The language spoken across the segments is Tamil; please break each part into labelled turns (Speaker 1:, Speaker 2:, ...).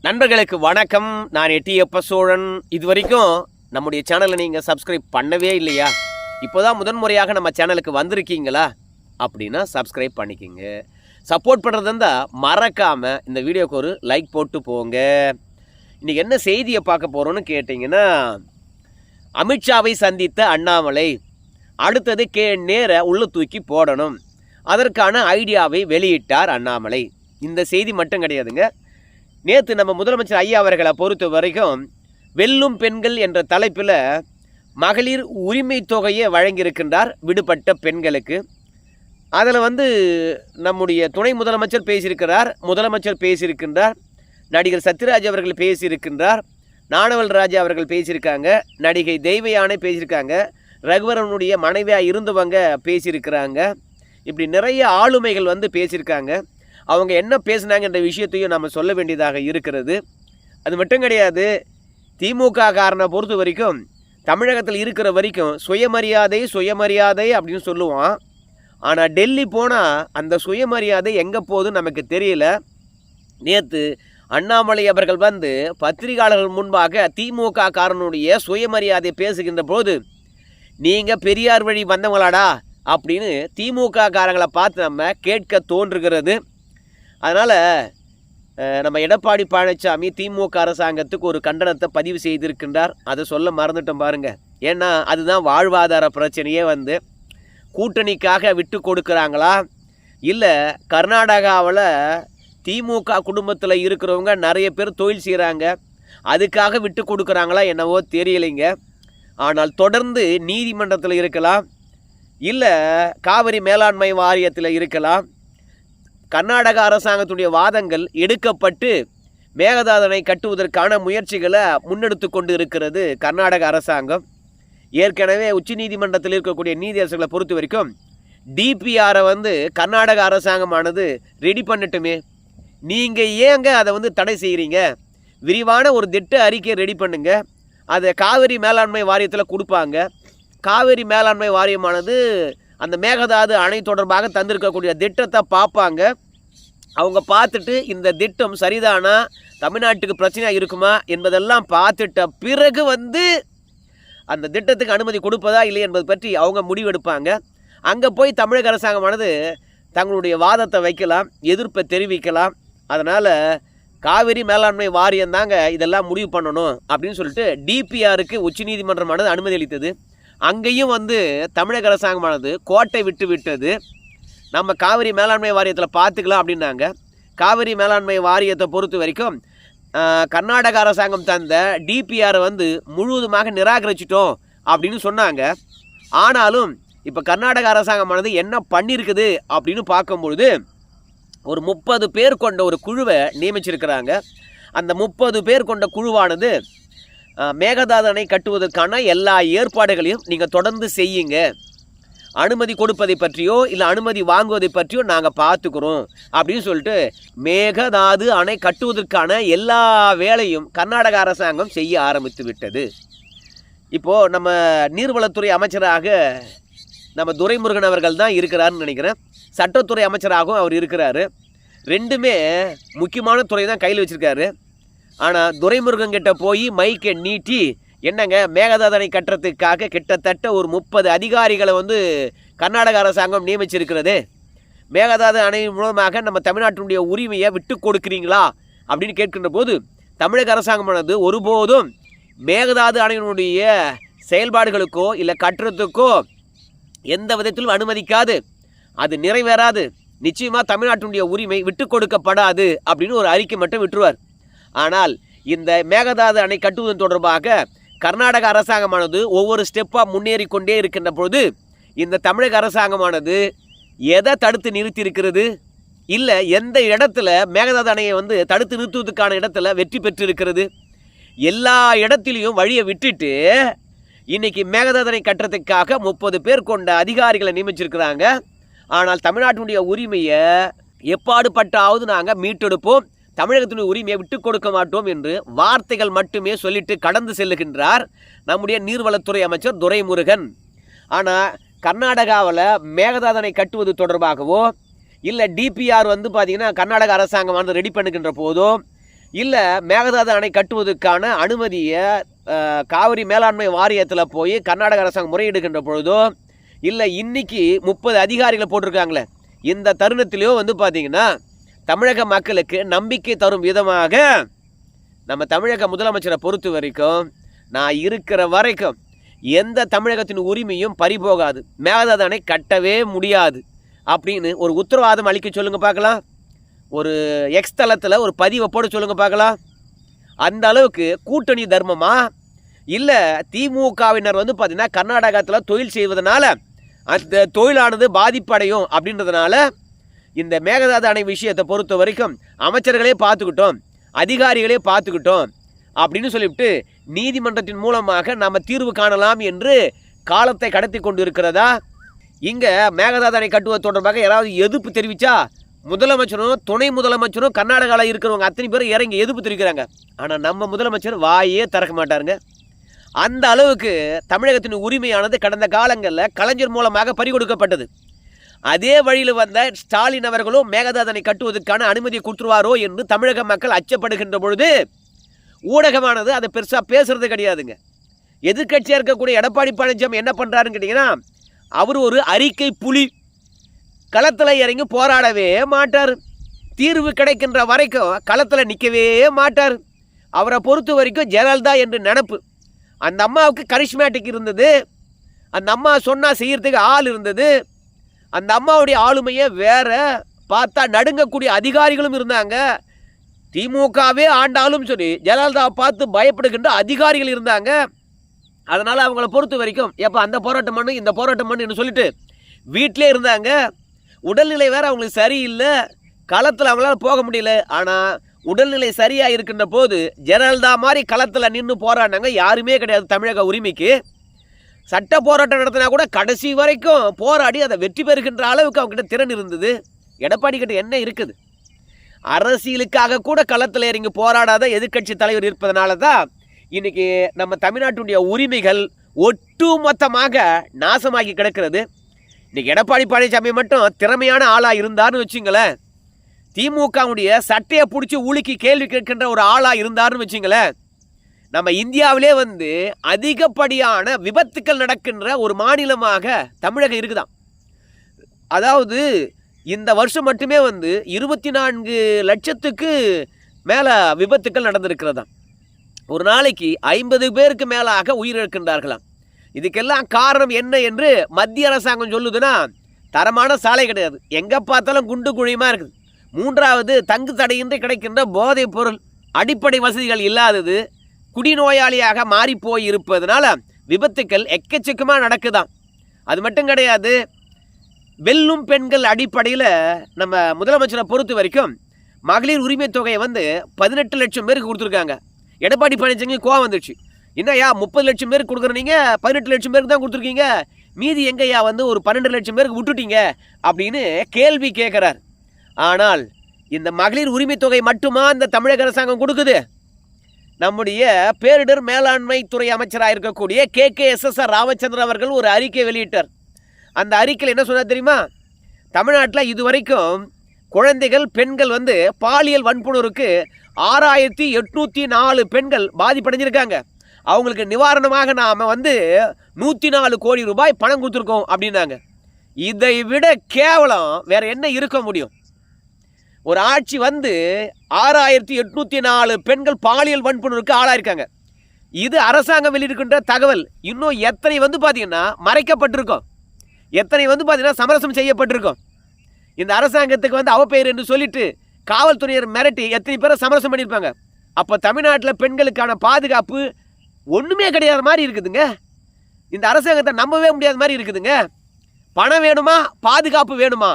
Speaker 1: நண்பர்களுக்கு வணக்கம். நான் எட்டியப்ப சோழன். இது வரைக்கும் நம்முடைய சேனலை நீங்கள் சப்ஸ்கிரைப் பண்ணவே இல்லையா? இப்போதான் முதன்முறையாக நம்ம சேனலுக்கு வந்திருக்கீங்களா அப்படின்னா சப்ஸ்கிரைப் பண்ணிக்கிங்க. சப்போர்ட் பண்ணுறது இருந்தால் மறக்காமல் இந்த வீடியோக்கு ஒரு லைக் போட்டு போங்க. இன்றைக்கி என்ன செய்தியை பார்க்க போகிறோன்னு கேட்டிங்கன்னா, அமித்ஷாவை சந்தித்த அண்ணாமலை அடுத்தது நேர உள்ள தூக்கி போடணும், அதற்கான ஐடியாவை வெளியிட்டார் அண்ணாமலை. இந்த செய்தி மட்டும் கிடையாதுங்க. நேற்று நம்ம முதலமைச்சர் ஐயா அவர்களை பொறுத்த வரைக்கும் வெல்லும் பெண்கள் என்ற தலைப்பில் மகளிர் உரிமை தொகையை வழங்கியிருக்கின்றார் விடுபட்ட பெண்களுக்கு. அதில் நம்முடைய துணை முதலமைச்சர் பேசியிருக்கிறார், முதலமைச்சர் பேசியிருக்கின்றார், நடிகர் சத்யராஜ் அவர்கள் பேசியிருக்கின்றார், நானவல் ராஜா அவர்கள் பேசியிருக்காங்க, நடிகை தெய்வயானை பேசியிருக்காங்க, ரகுவரனுடைய மனைவியாக இருந்தவங்க பேசியிருக்கிறாங்க. இப்படி நிறைய ஆளுமைகள் பேசியிருக்காங்க. அவங்க என்ன பேசுனாங்கன்ற விஷயத்தையும் நம்ம சொல்ல வேண்டியதாக இருக்கிறது. அது மட்டும் கிடையாது, திமுக காரனை பொறுத்த வரைக்கும் தமிழகத்தில் இருக்கிற வரைக்கும் சுயமரியாதை அப்படின்னு சொல்லுவான். ஆனால் டெல்லி போனால் அந்த சுயமரியாதை எங்கே போகுதுன்னு நமக்கு தெரியல. நேற்று அண்ணாமலை அவர்கள் பத்திரிகையாளர்கள் முன்பாக திமுக காரனுடைய சுயமரியாதை பேசுகின்ற போது, நீங்கள் பெரியார் வழி வந்தவங்களாடா அப்படின்னு திமுக காரங்களை பார்த்து நம்ம கேட்க தோன்றுகிறது. அதனால் நம்ம எடப்பாடி பழனிசாமி திமுக அரசாங்கத்துக்கு ஒரு கண்டனத்தை பதிவு செய்திருக்கின்றார். அதை சொல்ல மறந்துட்டோம் பாருங்கள். ஏன்னா அதுதான் வாழ்வாதார பிரச்சனையே. கூட்டணிக்காக விட்டு கொடுக்குறாங்களா, இல்லை கர்நாடகாவில் திமுக குடும்பத்தில் இருக்கிறவங்க நிறைய பேர் தொழில் செய்கிறாங்க, அதுக்காக விட்டு கொடுக்குறாங்களா என்னவோ தெரியலைங்க. ஆனால் தொடர்ந்து நீதிமன்றத்தில் இருக்கலாம், இல்லை காவிரி மேலாண்மை வாரியத்தில் இருக்கலாம். கர்நாடக அரசாங்கத்துடைய வாதங்கள் எடுக்கப்பட்டு மேகதாதனை கட்டுவதற்கான முயற்சிகளை முன்னெடுத்து கொண்டு இருக்கிறது கர்நாடக அரசாங்கம். ஏற்கனவே உச்சநீதிமன்றத்தில் இருக்கக்கூடிய நீதியரசர்களை பொறுத்த வரைக்கும் டிபிஆரை கர்நாடக அரசாங்கமானது ரெடி பண்ணட்டுமே, நீங்கள் ஏங்க அதை தடை செய்கிறீங்க? விரிவான ஒரு திட்ட அறிக்கையை ரெடி பண்ணுங்க, அதை காவிரி மேலாண்மை வாரியத்தில் கொடுப்பாங்க. காவிரி மேலாண்மை வாரியமானது அந்த மேகதாது அணை தொடர்பாக தந்திருக்கக்கூடிய திட்டத்தை பார்ப்பாங்க. அவங்க பார்த்துட்டு இந்த திட்டம் சரிதானா, தமிழ்நாட்டுக்கு பிரச்சனையாக இருக்குமா என்பதெல்லாம் பார்த்துட்ட பிறகு அந்த திட்டத்துக்கு அனுமதி கொடுப்பதா இல்லை என்பது பற்றி அவங்க முடிவெடுப்பாங்க. அங்கே போய் தமிழக அரசாங்கமானது தங்களுடைய வாதத்தை வைக்கலாம், எதிர்ப்பை தெரிவிக்கலாம். அதனால் காவிரி மேலாண்மை வாரியம் தாங்க இதெல்லாம் முடிவு பண்ணணும் அப்படின்னு சொல்லிட்டு டிபிஆருக்கு உச்சநீதிமன்றமானது அனுமதி அளித்தது. அங்கேயும் தமிழக அரசாங்கமானது கோட்டை விட்டு விட்டது. நம்ம காவிரி மேலாண்மை வாரியத்தில் பார்த்துக்கலாம் அப்படின்னாங்க. காவிரி மேலாண்மை வாரியத்தை பொறுத்த வரைக்கும் கர்நாடக அரசாங்கம் தந்த டிபிஆரை முழுவதுமாக நிராகரிச்சிட்டோம் அப்படின்னு சொன்னாங்க. ஆனாலும் இப்போ கர்நாடக அரசாங்கமானது என்ன பண்ணியிருக்குது அப்படின்னு பார்க்கும்பொழுது, ஒரு 30 பேர் கொண்ட ஒரு குழுவை நியமிச்சிருக்கிறாங்க. அந்த 30 பேர் கொண்ட குழுவானது மேகதாது அணை கட்டுவதற்கான எல்லா ஏற்பாடுகளையும் நீங்கள் தொடர்ந்து செய்யுங்க, அனுமதி கொடுப்பதை பற்றியோ இல்லை அனுமதி வாங்குவதை பற்றியோ நாங்கள் பார்த்துக்கிறோம் அப்படின்னு சொல்லிட்டு மேகதாது அணை கட்டுவதற்கான எல்லா வேலையும் கர்நாடக அரசாங்கம் செய்ய ஆரம்பித்து விட்டது. இப்போது நம்ம நீர்வளத்துறை அமைச்சராக நம்ம துரைமுருகன் அவர்கள் தான் இருக்கிறாருன்னு நினைக்கிறேன். சட்டத்துறை அமைச்சராகவும் அவர் இருக்கிறாரு. ரெண்டுமே முக்கியமான துறை தான் கையில் வச்சுருக்காரு. ஆனால் துரைமுருகன் கிட்ட போய் மைக்கை நீட்டி, என்னங்க மேகதாது அணை கட்டுறதுக்காக கிட்டத்தட்ட ஒரு 30 அதிகாரிகளை கர்நாடக அரசாங்கம் நியமிச்சிருக்கிறது, மேகதாது அணை மூலமாக நம்ம தமிழ்நாட்டினுடைய உரிமையை விட்டு கொடுக்குறீங்களா அப்படின்னு கேட்கின்ற போது, தமிழக அரசாங்கமானது ஒருபோதும் மேகதாது அணையினுடைய செயல்பாடுகளுக்கோ இல்லை கட்டுறதுக்கோ எந்த விதத்திலும் அனுமதிக்காது, அது நிறைவேறாது, நிச்சயமாக தமிழ்நாட்டினுடைய உரிமை விட்டு கொடுக்கப்படாது அப்படின்னு ஒரு அறிக்கை மட்டும் விட்டுருவார். ஆனால் இந்த மேகதாது அணை கட்டுவதன் தொடர்பாக கர்நாடக அரசாங்கமானது ஒவ்வொரு ஸ்டெப்பாக முன்னேறி கொண்டே இருக்கின்ற பொழுது, இந்த தமிழக அரசாங்கமானது எதை தடுத்து நிறுத்தி இருக்கிறது, இல்லை எந்த இடத்துல மேகதாது அணையை தடுத்து நிறுத்துவதற்கான இடத்துல வெற்றி பெற்று இருக்கிறது? எல்லா இடத்திலையும் வழியை விட்டுட்டு இன்றைக்கி மேகதாது அணை கட்டுறதுக்காக 30 பேர் கொண்ட அதிகாரிகளை நியமிச்சிருக்கிறாங்க. ஆனால் தமிழ்நாட்டினுடைய உரிமையை எப்பாடுபட்டாவது நாங்கள் மீட்டெடுப்போம், தமிழகத்தினுடைய உரிமையை விட்டு கொடுக்க மாட்டோம் என்று வார்த்தைகள் மட்டுமே சொல்லிட்டு கடந்து செல்லுகின்றார் நம்முடைய நீர்வளத்துறை அமைச்சர் துரைமுருகன். ஆனால் கர்நாடகாவில் மேகதாது அணை கட்டுவது தொடர்பாகவோ இல்லை டிபிஆர் பார்த்தீங்கன்னா கர்நாடக அரசாங்கம் ரெடி பண்ணுகின்ற போதோ இல்லை மேகதாது அணை கட்டுவதற்கான அனுமதியை காவிரி மேலாண்மை வாரியத்தில் போய் கர்நாடக அரசாங்கம் முறையிடுகின்ற பொழுதோ, இல்லை இன்னைக்கு 30 அதிகாரிகளை போட்டிருக்காங்களே, இந்த தருணத்திலேயோ பார்த்தீங்கன்னா தமிழக மக்களுக்கு நம்பிக்கை தரும் விதமாக நம்ம தமிழக முதலமைச்சரை பொறுத்த வரைக்கும், நான் இருக்கிற வரைக்கும் எந்த தமிழகத்தின் உரிமையும் பறிபோகாது, மேகதாது அணை கட்டவே முடியாது அப்படின்னு ஒரு உத்தரவாதம் அளிக்க சொல்லுங்க பார்க்கலாம். ஒரு எக்ஸ் தளத்தில் ஒரு பதிவை போட சொல்லுங்க பார்க்கலாம். அந்த அளவுக்கு கூட்டணி தர்மமா, இல்லை திமுகவினர் பார்த்தீங்கன்னா கர்நாடகத்தில் தொழில் செய்வதனால அந்த தொழிலானது பாதிப்படையும் அப்படின்றதுனால இந்த மேகதாது அணை விஷயத்தை பொறுத்த வரைக்கும் அமைச்சர்களே பார்த்துக்கிட்டோம், அதிகாரிகளே பார்த்துக்கிட்டோம் அப்படின்னு சொல்லிவிட்டு நீதிமன்றத்தின் மூலமாக நம்ம தீர்வு காணலாம் என்று காலத்தை கடத்தி கொண்டு இருக்கிறதா? இங்கே மேகதாது அணை கட்டுவது தொடர்பாக யாராவது எதிர்ப்பு தெரிவித்தா முதலமைச்சரும் துணை முதலமைச்சரும் கர்நாடகாவில் இருக்கிறவங்க அத்தனை பேரும் இறங்கி எதிர்ப்பு தெரிவிக்கிறாங்க. ஆனால் நம்ம முதலமைச்சர் வாயே திறக்க மாட்டாருங்க. அந்த அளவுக்கு தமிழகத்தின் உரிமையானது கடந்த காலங்களில் கலைஞர் மூலமாக பறிகொடுக்கப்பட்டது. அதே வழியில் வந்த ஸ்டாலின் அவர்களும் மேகதாது அணை கட்டுவதற்கான அனுமதியை கொடுத்துருவாரோ என்று தமிழக மக்கள் அச்சப்படுகின்ற பொழுது ஊடகமானது அதை பெருசாக பேசுறது கிடையாதுங்க. எதிர்கட்சியாக இருக்கக்கூடிய எடப்பாடி பழனிசாமி என்ன பண்ணுறாருன்னு கேட்டிங்கன்னா, அவர் ஒரு அறிக்கை புலி, களத்தில் இறங்கி போராடவே மாட்டார், தீர்வு கிடைக்கின்ற வரைக்கும் களத்தில் நிற்கவே மாட்டார். அவரை பொறுத்த வரைக்கும் ஜெயலலிதா என்று நினப்பு. அந்த அம்மாவுக்கு கரிஷ்மேட்டிக் இருந்தது, அந்த அம்மா சொன்னால் செய்கிறதுக்கு ஆள் இருந்தது, அந்த அம்மாவுடைய ஆளுமையே வேற, பார்த்தா நடுங்கக்கூடிய அதிகாரிகளும் இருந்தாங்க. திமுகவே ஆண்டாலும் சரி ஜெயலலிதாவை பார்த்து பயப்படுகின்ற அதிகாரிகள் இருந்தாங்க. அதனால் அவங்கள பொறுத்த வரைக்கும் எப்போ அந்த போராட்டம் பண்ணு இந்த போராட்டம் பண்ணுன்னு சொல்லிட்டு வீட்டிலே இருந்தாங்க. உடல்நிலை வேறு அவங்களுக்கு சரியில்லை, களத்தில் அவங்களால போக முடியல. ஆனால் உடல்நிலை சரியாக இருக்கின்ற போது ஜெயலலிதா மாதிரி களத்தில் நின்று போராடினாங்க யாருமே கிடையாது. தமிழக உரிமைக்கு சட்ட போராட்டம் நடத்தினா கூட கடைசி வரைக்கும் போராடி அதை வெற்றி பெறுகின்ற அளவுக்கு அவங்ககிட்ட திறன் இருந்தது. எடப்பாடி கிட்ட என்ன இருக்குது? அரசியலுக்காக கூட களத்தில் இறங்கி போராடாத எதிர்கட்சி தலைவர் இருப்பதனால தான் இன்றைக்கி நம்ம தமிழ்நாட்டுடைய உரிமைகள் ஒட்டுமொத்தமாக நாசமாகி கிடக்கிறது. இன்றைக்கி எடப்பாடி பழனிசாமி மட்டும் திறமையான ஆளாக இருந்தார்னு வச்சுங்களேன், திமுகவுடைய சட்டையை பிடிச்சி உலுக்கி கேள்வி கேட்கின்ற ஒரு ஆளாக இருந்தார்னு வச்சுங்களேன், நம்ம இந்தியாவிலே அதிகப்படியான விபத்துக்கள் நடக்கின்ற ஒரு மாநிலமாக தமிழகம் இருக்குதான். அதாவது இந்த வருஷம் மட்டுமே 24 லட்சத்துக்கு மேலே விபத்துக்கள் நடந்திருக்கிறதா. ஒரு நாளைக்கு 50 பேருக்கு மேலாக உயிரிழக்கின்றார்களாம். இதுக்கெல்லாம் காரணம் என்ன என்று மத்திய அரசாங்கம் சொல்லுதுன்னா, தரமான சாலை கிடையாது, எங்கே பார்த்தாலும் குண்டு குழியுமா இருக்குது. 3வது தங்கு தடையின்றி கிடைக்கின்ற போதைப் பொருள், அடிப்படை வசதிகள் இல்லாதது, குடிநோயாளியாக மாறிப்போய் இருப்பதனால விபத்துக்கள் எக்கச்சக்கமாக நடக்குதாம். அது மட்டும் கிடையாது, வெல்லும் பெண்கள் அடிப்படையில் நம்ம முதலமைச்சரை பொறுத்த வரைக்கும் மகளிர் உரிமை தொகையை 18 லட்சம் பேருக்கு கொடுத்துருக்காங்க. எடப்பாடி பழனிசாமி கோவம் வந்துடுச்சு. என்னையா 30 லட்சம் பேருக்கு கொடுக்குறீங்க, 18 லட்சம் பேருக்கு தான் கொடுத்துருக்கீங்க, மீதி எங்கேயா ஒரு 12 லட்சம் பேருக்கு விட்டுட்டீங்க அப்படின்னு கேள்வி கேட்குறார். ஆனால் இந்த மகளிர் உரிமை தொகை மட்டுமா இந்த தமிழக அரசாங்கம் கொடுக்குது? நம்முடைய பேரிடர் மேலாண்மை துறை அமைச்சராக இருக்கக்கூடிய KKSSR ராமச்சந்திரன் அவர்கள் ஒரு அறிக்கை வெளியிட்டார். அந்த அறிக்கையில் என்ன சொன்னார் தெரியுமா? தமிழ்நாட்டில் இதுவரைக்கும் குழந்தைகள் பெண்கள் பாலியல் வன்புணர்வுக்கு 6804 பெண்கள் பாதிப்படைஞ்சிருக்காங்க. அவங்களுக்கு நிவாரணமாக நாம் 104 கோடி ரூபாய் பணம் கொடுத்துருக்கோம் அப்படின்னாங்க. இதை விட கேவலம் வேற என்ன இருக்க முடியும்? ஒரு ஆட்சி 6804 பெண்கள் பாலியல் வன்புணர்வுக்கு ஆளாயிருக்காங்க. இது அரசாங்கம் வெளியிடுகின்ற தகவல். இன்னும் எத்தனை பார்த்தீங்கன்னா மறைக்கப்பட்டிருக்கோம், எத்தனை பார்த்தீங்கன்னா சமரசம் செய்யப்பட்டிருக்கோம். இந்த அரசாங்கத்துக்கு அவப்பெயர் என்று சொல்லிட்டு காவல்துறையர் மிரட்டி எத்தனை பேரை சமரசம் பண்ணியிருப்பாங்க. அப்போ தமிழ்நாட்டில் பெண்களுக்கான பாதுகாப்பு ஒன்றுமே கிடையாத மாதிரி இருக்குதுங்க. இந்த அரசாங்கத்தை நம்பவே முடியாத மாதிரி இருக்குதுங்க. பணம் வேணுமா பாதுகாப்பு வேணுமா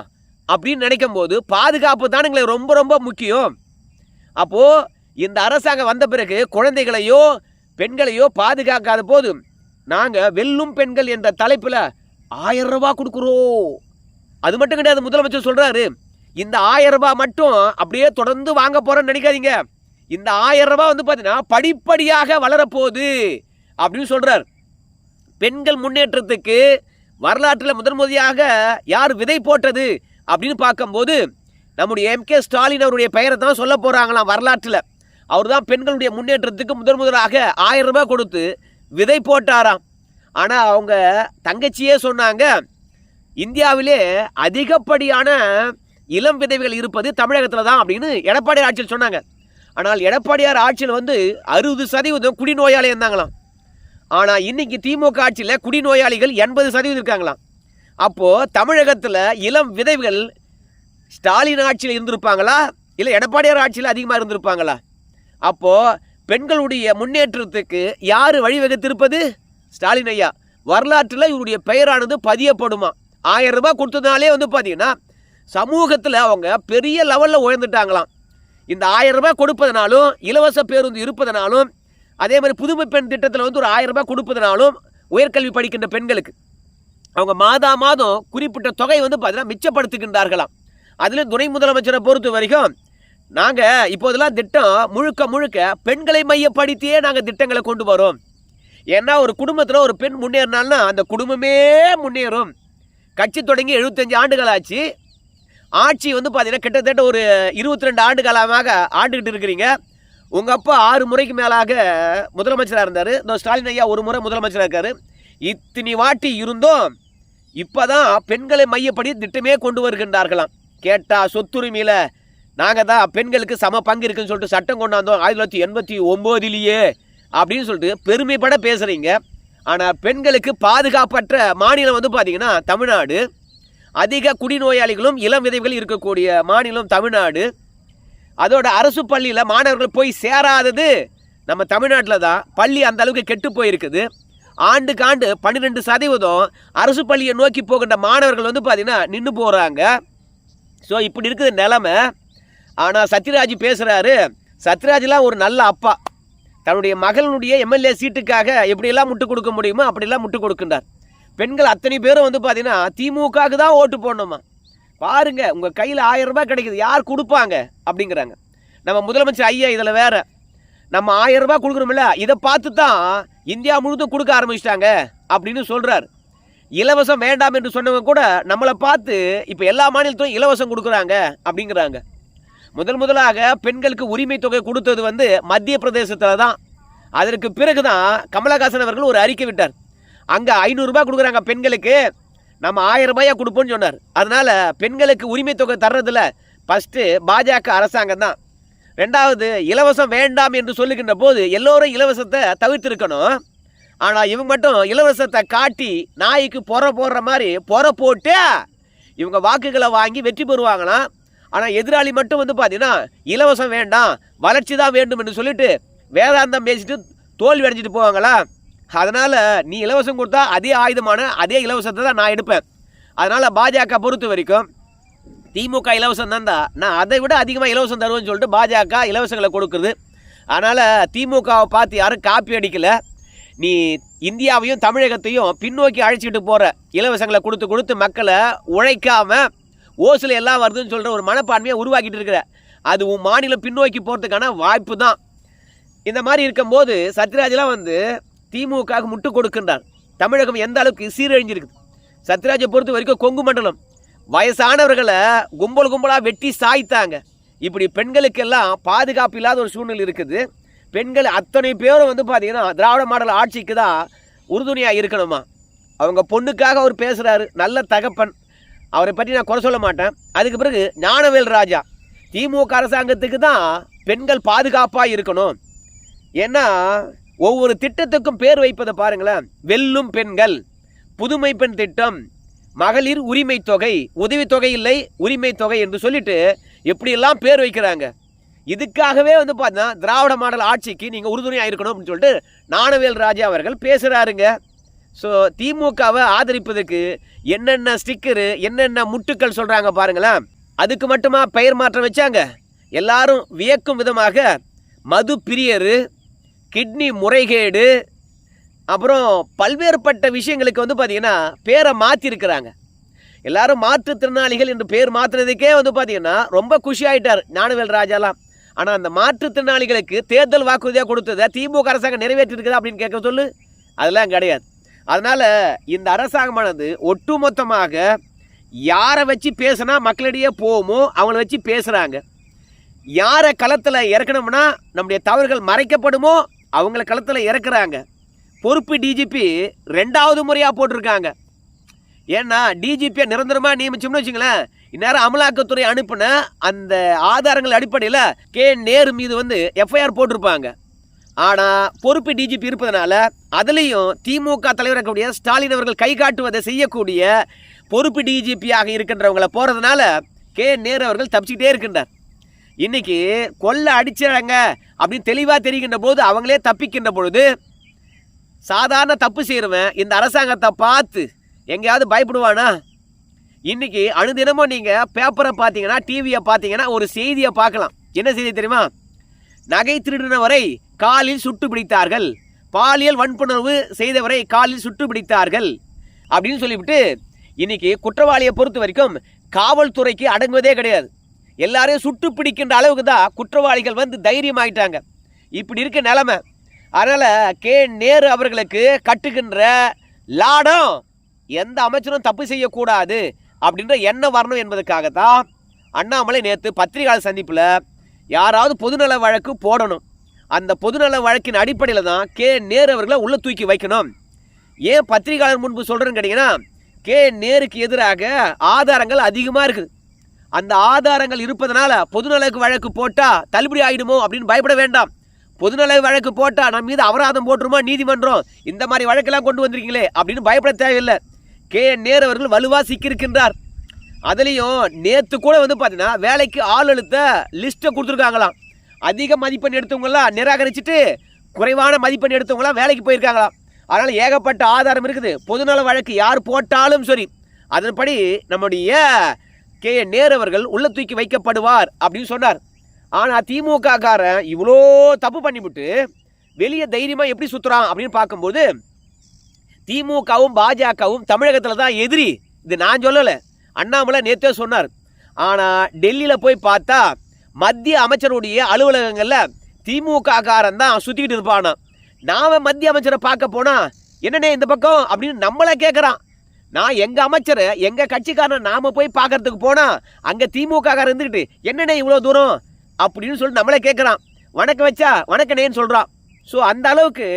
Speaker 1: அப்படின்னு நினைக்கும் போது பாதுகாப்பு தானுங்களே ரொம்ப ரொம்ப முக்கியம். அப்போது இந்த அரசாங்கம் வந்த பிறகு குழந்தைகளையோ பெண்களையோ பாதுகாக்காத போது நாங்கள் வெல்லும் பெண்கள் என்ற தலைப்பில் 1000 ரூபாய் கொடுக்குறோம். அது மட்டும் கிடையாது, முதலமைச்சர் சொல்கிறாரு, இந்த 1000 ரூபாய் மட்டும் அப்படியே தொடர்ந்து வாங்க போகிறோன்னு நினைக்காதீங்க. இந்த 1000 ரூபாய் பார்த்தீங்கன்னா படிப்படியாக வளரப்போகுது அப்படின்னு சொல்கிறார். பெண்கள் முன்னேற்றத்துக்கு வரலாற்றில் முதன்முறையாக யார் விதை போட்டது அப்படின்னு பார்க்கும்போது நம்முடைய MK ஸ்டாலின் அவருடைய பெயரை தான் சொல்ல போகிறாங்களாம் வரலாற்றில். அவர் தான் பெண்களுடைய முன்னேற்றத்துக்கு முதலாக 1000 ரூபாய் கொடுத்து விதை போட்டாராம். ஆனால் அவங்க தங்கச்சியே சொன்னாங்க, இந்தியாவிலே அதிகப்படியான இளம் விதவைகள் இருப்பது தமிழகத்தில் தான் அப்படின்னு எடப்பாடியார் ஆட்சியில் சொன்னாங்க. ஆனால் எடப்பாடியார் ஆட்சியில் 60% குடிநோயாளி இருந்தாங்களாம். ஆனால் இன்னைக்கு திமுக ஆட்சியில் குடிநோயாளிகள் 80% இருக்காங்களாம். அப்போது தமிழகத்தில் இளம் விதவைகள் ஸ்டாலின் ஆட்சியில் இருந்திருப்பாங்களா இல்லை எடப்பாடியார் ஆட்சியில் அதிகமாக இருந்திருப்பாங்களா? அப்போது பெண்களுடைய முன்னேற்றத்துக்கு யார் வழிவகுத்திருப்பது? ஸ்டாலின் ஐயா. வரலாற்றில் இவருடைய பெயரானது பதியப்படுமா? 1000 ரூபாய் கொடுத்ததுனாலே பார்த்தீங்கன்னா சமூகத்தில் அவங்க பெரிய லெவலில் உயர்ந்துட்டாங்களாம். இந்த 1000 ரூபாய் கொடுப்பதனாலும் இலவச பேருந்து இருப்பதனாலும் அதே மாதிரி புதுமை பெண் திட்டத்தில் ஒரு 1000 ரூபாய் கொடுப்பதனாலும் உயர்கல்வி படிக்கின்ற பெண்களுக்கு அவங்க மாதம் குறிப்பிட்ட தொகை பார்த்தீங்கன்னா மிச்சப்படுத்துகின்றார்களாம். அதில் துணை முதலமைச்சரை பொறுத்த வரைக்கும் நாங்கள் இப்போதெல்லாம் திட்டம் முழுக்க பெண்களை மையப்படுத்தியே நாங்கள் திட்டங்களை கொண்டு வரோம். ஏன்னா ஒரு குடும்பத்தில் ஒரு பெண் முன்னேறினால்னா அந்த குடும்பமே முன்னேறும். கட்சி தொடங்கி 75 ஆண்டுகள் ஆச்சு. ஆட்சி பார்த்தீங்கன்னா கிட்டத்தட்ட ஒரு 22 ஆண்டு காலமாக ஆண்டுகிட்டு இருக்கிறீங்க. உங்கள் அப்பா 6 முறைக்கு மேலாக முதலமைச்சராக இருந்தார். இந்த ஸ்டாலின் ஐயா 1 முறை முதலமைச்சராக இருக்கார். இத்தனை வாட்டி இருந்தோம் இப்போ தான் பெண்களை மையப்படுத்தி திட்டமே கொண்டு வருகின்றார்களாம். கேட்டால் சொத்துரிமையில் நாங்கள் தான் பெண்களுக்கு சம பங்கு இருக்குன்னு சொல்லிட்டு சட்டம் கொண்டாந்தோம் 1989 அப்படின்னு சொல்லிட்டு பெருமைப்பட பேசுகிறீங்க. ஆனால் பெண்களுக்கு பாதுகாப்பற்ற மாநிலம் பார்த்தீங்கன்னா தமிழ்நாடு. அதிக குடிநோயாளிகளும் இளம் விதவைகள் இருக்கக்கூடிய மாநிலம் தமிழ்நாடு. அதோட அரசு பள்ளியில் மாணவர்கள் போய் சேராதது நம்ம தமிழ்நாட்டில் தான். பள்ளி அந்த அளவுக்கு கெட்டு போயிருக்குது. ஆண்டுக்கு ஆண்டு 12% அரசு பள்ளியை நோக்கி போகின்ற மாணவர்கள் பார்த்தீங்கன்னா நின்று போகிறாங்க. ஸோ இப்படி இருக்குது நிலைமை. ஆனால் சத்யராஜ் பேசுகிறாரு. சத்யராஜ்லாம் ஒரு நல்ல அப்பா. தன்னுடைய மகளுடைய எம்எல்ஏ சீட்டுக்காக எப்படியெல்லாம் முட்டு கொடுக்க முடியுமோ அப்படிலாம் முட்டு கொடுக்கின்றார். பெண்கள் அத்தனை பேரும் பார்த்தீங்கன்னா திமுகவுக்கு தான் ஓட்டு போடணுமா? பாருங்கள், உங்கள் கையில் 1000 ரூபாய் கிடைக்குது, யார் கொடுப்பாங்க அப்படிங்கிறாங்க. நம்ம முதலமைச்சர் ஐயா இதில் வேற நம்ம 1000 ரூபாய் கொடுக்குறோம்ல, இதை பார்த்து தான் இந்தியா முழுவதும் கொடுக்க ஆரம்பிச்சிட்டாங்க அப்படின்னு சொல்கிறார். இலவசம் வேண்டாம் என்று சொன்னவங்க கூட நம்மளை பார்த்து இப்போ எல்லா மாநிலத்திலும் இலவசம் கொடுக்குறாங்க அப்படிங்கிறாங்க. முதலாக பெண்களுக்கு உரிமை தொகை கொடுத்தது மத்திய பிரதேசத்தில் தான். அதற்கு பிறகு தான் கமலஹாசன் அவர்கள் ஒரு அறிக்கை விட்டார். அங்கே 500 ரூபாய் கொடுக்குறாங்க பெண்களுக்கு, நம்ம 1000 ரூபாயா கொடுப்போம்னு சொன்னார். அதனால் பெண்களுக்கு உரிமை தொகை தர்றதில் ஃபஸ்ட்டு பாஜக அரசாங்கம் தான். ரெண்டாவது, இலவசம் வேண்டாம் என்று சொல்லுகின்ற போது எல்லோரும் இலவசத்தை தவிர்த்திருக்கணும். ஆனால் இவங்க மட்டும் இலவசத்தை காட்டி நாய்க்கு போடுற மாதிரி போட்டு இவங்க வாக்குகளை வாங்கி வெற்றி பெறுவாங்களாம். ஆனால் எதிராளி மட்டும் பார்த்தீங்கன்னா இலவசம் வேண்டாம், வளர்ச்சி தான் வேண்டும் என்று சொல்லிட்டு வேதாந்தம் பேசிட்டு தோல்வி அடைஞ்சிட்டு போவாங்களா? அதனால் நீ இலவசம் கொடுத்தா அதே ஆயுதமான அதே இலவசத்தை தான் நான் எடுப்பேன். அதனால் பாஜக பொறுத்த வரைக்கும் திமுக இலவசம் தான் நான் அதை விட அதிகமாக இலவசம் தருவேன்னு சொல்லிட்டு பாஜக இலவசங்களை கொடுக்குறது. அதனால் திமுகவை பார்த்து யாரும் காப்பி அடிக்கலை. நீ இந்தியாவையும் தமிழகத்தையும் பின்னோக்கி அழைச்சிக்கிட்டு போகிற இலவசங்களை கொடுத்து மக்களை உழைக்காமல் ஓசில் எல்லாம் வருதுன்னு சொல்கிற ஒரு மனப்பான்மையை உருவாக்கிட்டு இருக்கிற, அது உன் மாநிலம் பின்னோக்கி போகிறதுக்கான வாய்ப்பு தான். இந்த மாதிரி இருக்கும்போது சத்யராஜெலாம் திமுகவுக்கு முட்டு கொடுக்கின்றார். தமிழகம் எந்த அளவுக்கு சீரழிஞ்சிருக்குது. சத்யராஜை பொறுத்த வரைக்கும் கொங்கு மண்டலம் வயசானவர்களை கும்பலாக வெட்டி சாய்த்தாங்க. இப்படி பெண்களுக்கெல்லாம் பாதுகாப்பு இல்லாத ஒரு சூழ்நிலை இருக்குது. பெண்கள் அத்தனை பேரும் பார்த்தீங்கன்னா திராவிட மாடல் ஆட்சிக்கு தான் உறுதுணையாக இருக்கணுமா? அவங்க பொண்ணுக்காக அவர் பேசுகிறாரு, நல்ல தகப்பன், அவரை பற்றி நான் குறை சொல்ல மாட்டேன். அதுக்கு பிறகு ஞானவேல் ராஜா திமுக அரசாங்கத்துக்கு தான் பெண்கள் பாதுகாப்பாக இருக்கணும். ஏன்னா ஒவ்வொரு திட்டத்துக்கும் பேர் வைப்பதை பாருங்களேன். வெல்லும் பெண்கள், புதுமை பெண் திட்டம், மகளிர் உரிமை தொகை, உதவித்தொகை இல்லை உரிமை தொகை என்று சொல்லிட்டு எப்படியெல்லாம் பேர் வைக்கிறாங்க. இதுக்காகவே பார்த்தீங்கன்னா திராவிட மாடல் ஆட்சிக்கு நீங்கள் உறுதுணையாக இருக்கணும் அப்படின்னு சொல்லிட்டு ஞானவேல் ராஜா அவர்கள் பேசுகிறாருங்க. ஸோ திமுகவை ஆதரிப்பதற்கு என்னென்ன ஸ்டிக்கரு என்னென்ன முட்டுக்கள் சொல்கிறாங்க பாருங்களேன். அதுக்கு மட்டுமா பெயர் மாற்றம் வச்சாங்க? எல்லாரும் வியக்கும் விதமாக மது பிரியரு, கிட்னி முறைகேடு, அப்புறம் பல்வேறுபட்ட விஷயங்களுக்கு பார்த்தீங்கன்னா பேரை மாற்றிருக்கிறாங்க. எல்லாரும் மாற்றுத்திறனாளிகள் என்று பேர் மாற்றினதுக்கே பார்த்தீங்கன்னா ரொம்ப குஷி ஆகிட்டார் ஞானவேல் ராஜாலாம். ஆனால் அந்த மாற்றுத்திறனாளிகளுக்கு தேர்தல் வாக்குறுதியாக கொடுத்ததை திமுக அரசாங்கம் நிறைவேற்றிருக்குதா அப்படின்னு கேட்க சொல்லு, அதெல்லாம் கிடையாது. அதனால் இந்த அரசாங்கமானது ஒட்டுமொத்தமாக யாரை வச்சு பேசினா மக்களிடையே போகுமோ அவங்கள வச்சு பேசுகிறாங்க. யாரை களத்தில் இறக்கணும்னா நம்முடைய தவறுகள் மறைக்கப்படுமோ அவங்கள களத்தில் இறக்குறாங்க. பொறுப்பு டிஜிபி 2வது முறையாக போட்டிருக்காங்க. ஏன்னா டிஜிபியை நிரந்தரமாக நியமிச்சோம்னு வச்சுங்களேன், இந்நேரம் அமலாக்கத்துறை அனுப்பின அந்த ஆதாரங்கள் அடிப்படையில் நேரு மீது எஃப்ஐஆர் போட்டிருப்பாங்க. ஆனால் பொறுப்பு டிஜிபி இருப்பதனால அதுலேயும் திமுக தலைவர் இருக்கக்கூடிய ஸ்டாலின் அவர்கள் கை காட்டுவதை செய்யக்கூடிய பொறுப்பு டிஜிபியாக இருக்கின்றவங்களை போகிறதுனால நேரு அவர்கள் தப்பிச்சுக்கிட்டே இருக்கின்றார். இன்னைக்கு கொள்ளை அடிச்சாங்க அப்படின்னு தெளிவாக தெரிகின்ற போது அவங்களே தப்பிக்கின்ற பொழுது சாதாரண தப்பு செய்கிறவன் இந்த அரசாங்கத்தை பார்த்து எங்கேயாவது பயப்படுவானா? இன்னைக்கு அனுதினமும் நீங்கள் பேப்பரை பார்த்தீங்கன்னா, டிவியை பார்த்தீங்கன்னா ஒரு செய்தியை பார்க்கலாம். என்ன செய்தி தெரியுமா? நகை திருடினவரை காலில் சுட்டு பிடித்தார்கள், பாலியல் வன்புணர்வு செய்தவரை காலில் சுட்டு பிடித்தார்கள் அப்படின்னு சொல்லிவிட்டு இன்னைக்கு குற்றவாளியை பொறுத்த வரைக்கும் காவல்துறைக்கு அடங்குவதே கிடையாது. எல்லாரையும் சுட்டு பிடிக்கின்ற அளவுக்கு தான் குற்றவாளிகள் தைரியமாயிட்டாங்க. இப்படி இருக்க நிலைமை. அதனால் நேரு அவர்களுக்கு கட்டுகின்ற லாடம் எந்த அமைச்சரும் தப்பு செய்யக்கூடாது அப்படின்ற எண்ணம் வரணும் என்பதற்காகத்தான் அண்ணாமலை நேற்று பத்திரிகையாளர் சந்திப்பில் யாராவது பொதுநல வழக்கு போடணும், அந்த பொதுநல வழக்கின் அடிப்படையில் தான் நேரு அவர்களை உள்ளே தூக்கி வைக்கணும். ஏன் பத்திரிகையாளர் முன்பு சொல்கிறேன்னு கேட்டிங்கன்னா, நேருக்கு எதிராக ஆதாரங்கள் அதிகமாக இருக்குது. அந்த ஆதாரங்கள் இருப்பதனால பொதுநல வழக்கு போட்டால் தள்ளுபடி ஆகிடுமோ அப்படின்னு பயப்பட வேண்டாம். பொதுநல வழக்கு போட்டால் நம்ம மீது அபராதம் போட்டுருமா நீதிமன்றம், இந்த மாதிரி வழக்கெல்லாம் கொண்டு வந்திருக்கீங்களே அப்படின்னு பயப்பட தேவையில்லை. நேரு அவர்கள் வலுவாக சிக்கியிருக்கின்றார். அதுலேயும் நேற்று கூட பார்த்தீங்கன்னா வேலைக்கு ஆள் அழுத்த லிஸ்ட்டை கொடுத்துருக்காங்களாம். அதிக மதிப்பெண் எடுத்தவங்களாம் நிராகரிச்சுட்டு குறைவான மதிப்பெண் எடுத்தவங்களாம் வேலைக்கு போயிருக்காங்களாம். அதனால் ஏகப்பட்ட ஆதாரம் இருக்குது. பொதுநல வழக்கு யார் போட்டாலும் சரி அதன்படி நம்முடைய நேரு அவர்கள் உள்ள தூக்கி வைக்கப்படுவார் அப்படின்னு சொன்னார். ஆனால் திமுக காரன் இவ்வளோ தப்பு பண்ணிவிட்டு வெளியே தைரியமாக எப்படி சுற்றுறான் அப்படின்னு பார்க்கும்போது திமுகவும் பாஜகவும் தமிழகத்தில் தான் எதிரி. இது நான் சொல்லலை, அண்ணாமலை நேற்றே சொன்னார். ஆனால் டெல்லியில் போய் பார்த்தா மத்திய அமைச்சருடைய அலுவலகங்களில் திமுக காரன் தான் சுற்றிக்கிட்டு இருப்பானா. நாம் மத்திய அமைச்சரை பார்க்க போனால் என்னண்ணே இந்த பக்கம் அப்படின்னு நம்மளை கேட்குறான். நான் எங்கள் அமைச்சரை எங்கள் கட்சிக்காரன் நாம் போய் பார்க்கறதுக்கு போனால் அங்கே திமுக காரன் இருந்துக்கிட்டு என்னண்ணே இவ்வளோ தூரம் அப்படின்னு சொல்லி நம்மளே கேட்குறான். வணக்கம் வச்சா வணக்கண்ணேன்னு சொல்கிறான். ஸோ அந்த அளவுக்கு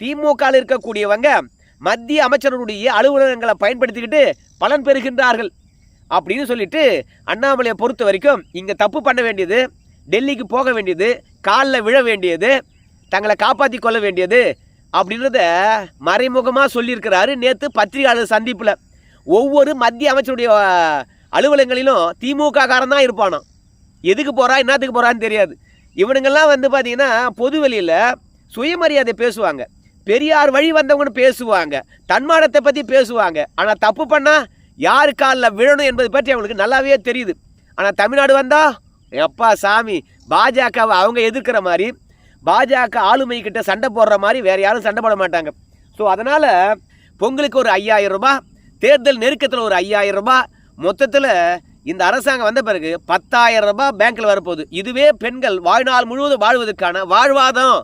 Speaker 1: திமுகவில் இருக்கக்கூடியவங்க மத்திய அமைச்சருடைய அலுவலகங்களை பயன்படுத்திக்கிட்டு பலன் பெறுகின்றார்கள் அப்படின்னு சொல்லிட்டு அண்ணாமலையை பொறுத்த வரைக்கும் இங்கே தப்பு பண்ண வேண்டியது, டெல்லிக்கு போக வேண்டியது, காலில் விழ வேண்டியது, தங்களை காப்பாற்றி கொள்ள வேண்டியது அப்படின்றத மறைமுகமாக சொல்லியிருக்கிறாரு நேற்று பத்திரிகையாளர் சந்திப்பில். ஒவ்வொரு மத்திய அமைச்சருடைய அலுவலகங்களிலும் திமுக காரன் தான் இருப்பானோ. எதுக்கு போகிறா என்னத்துக்கு போகிறான்னு தெரியாது. இவனுங்கெல்லாம் பார்த்தீங்கன்னா பொது வெளியில் சுயமரியாதை பேசுவாங்க, பெரியார் வழி வந்தவங்கன்னு பேசுவாங்க, தன்மானத்தை பற்றி பேசுவாங்க. ஆனால் தப்பு பண்ணால் யார் காலில் விழணும் என்பதை பற்றி அவங்களுக்கு நல்லாவே தெரியுது. ஆனால் தமிழ்நாடு வந்தால் எப்பா சாமி பாஜகவை அவங்க எதிர்க்கிற மாதிரி, பாஜக ஆளுமை கிட்ட சண்டை போடுற மாதிரி வேறு யாரும் சண்டை போட மாட்டாங்க. ஸோ அதனால் பொங்கலுக்கு ஒரு 5000 ரூபாய், தேர்தல் நெருக்கத்தில் ஒரு 5000 ரூபாய், மொத்தத்தில் இந்த அரசாங்கம் வந்த பிறகு 10,000 ரூபாய் பேங்க்கில் வரப்போகுது. இதுவே பெண்கள் வாழ்நாள் முழுவதும் வாழ்வதற்கான வாழ்வாதம்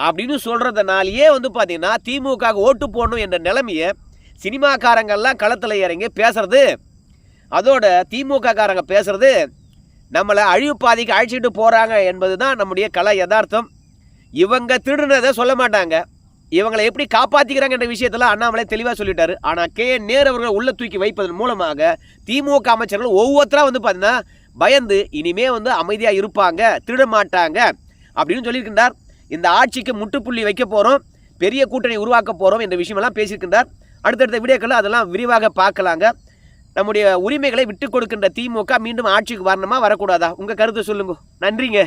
Speaker 1: அப்படின்னு சொல்கிறதுனாலேயே பார்த்தீங்கன்னா திமுக ஓட்டு போடணும் என்ற நிலைமையை சினிமாக்காரங்கள்லாம் களத்தில் இறங்கி பேசுறது, அதோட திமுக காரங்க பேசுறது நம்மளை அழிவு பாதைக்கு அழைச்சிட்டு போகிறாங்க என்பது தான் நம்முடைய கலை யதார்த்தம். இவங்க திருடுனதை சொல்ல மாட்டாங்க, இவங்களை எப்படி காப்பாற்றிக்கிறாங்க என்ற விஷயத்தில் அண்ணாமலை தெளிவாக சொல்லிட்டாரு. ஆனால் நேரு அவர்கள் உள்ள தூக்கி வைப்பதன் மூலமாக திமுக அமைச்சர்கள் ஒவ்வொருத்தராக பார்த்தீங்கன்னா பயந்து இனிமே அமைதியாக இருப்பாங்க, திருட மாட்டாங்க அப்படின்னு சொல்லியிருக்கின்றார். இந்த ஆட்சிக்கு முட்டுப்புள்ளி வைக்க போகிறோம், பெரிய கூட்டணி உருவாக்க போகிறோம் என்ற விஷயமெல்லாம் பேசியிருக்கின்றார். அடுத்தடுத்த வீடியோக்களில் அதெல்லாம் விரிவாக பார்க்கலாங்க. நம்முடைய உரிமைகளை விட்டு கொடுக்கின்ற திமுக மீண்டும் ஆட்சிக்கு வரணுமா வரக்கூடாதா? உங்கள் கருத்தை சொல்லுங்க. நன்றிங்க.